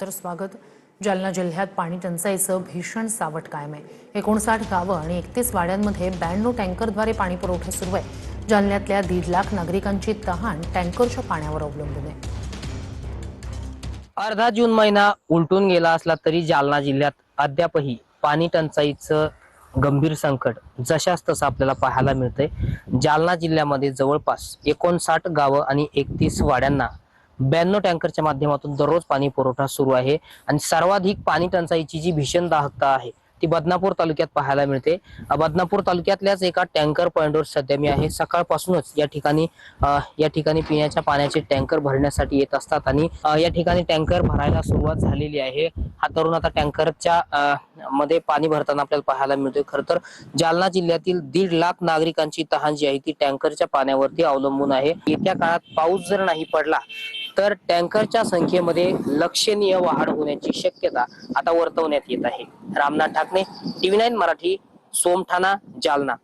तर स्वागत। जालना जिल्ह्यात पाणी टंचाईचं भीषण सावट कायम आहे। 59 गावं आणि 31 वाड्यांमध्ये 92 टँकरद्वारे पाणी पुरवठा सुरू आहे। जालन्यातल्या 1.5 लाख नागरिकांची तहान टँकरच्या पाण्यावर अवलंबून आहे। अर्धा जून महिना उलटून गेला असला तरी जालना जिल्ह्यात अद्यापही पाणी टंचाईचं गंभीर संकट जशास तसं आपल्याला पाहायला मिळतंय। जालना जिल्ह्यामध्ये जवळपास 59 गावं आणि 31 वाड्यांना 92 टँकरच्या माध्यमातून दररोज पाणी पुरवठा सुरू आहे आणि सर्वाधिक पाणी टंचाईची जी भीषण दाहकता आहे ती बदनापूर तालुक्यात पाहायला मिळते। बदनापूर तालुक्यातल्याच एका टँकर पॉइंटवर सध्या मी आहे। सकाळपासूनच या ठिकाणी पिण्याच्या पाण्याचे टँकर भरण्यासाठी येत असतात आणि या ठिकाणी टँकर भरायला सुरुवात झालेली आहे। हा तरुण आता टँकरच्या मध्ये पाणी भरताना आपल्याला पाहायला मिळतोय। खरं तर जालना जिल्ह्यातील 1.5 लाख नागरिकांची तहान जी आहे ती टँकरच्या पाण्यावरती अवलंबून आहे। येत्या काळात पाऊस जर नाही पडला तर टँकरच्या संख्येमध्ये लक्षणीय वाढ होण्याची शक्यता आता वर्तवण्यात येत आहे। रामनाथ ठाकरे, TV9 मराठी, सोमठाणा, जालना।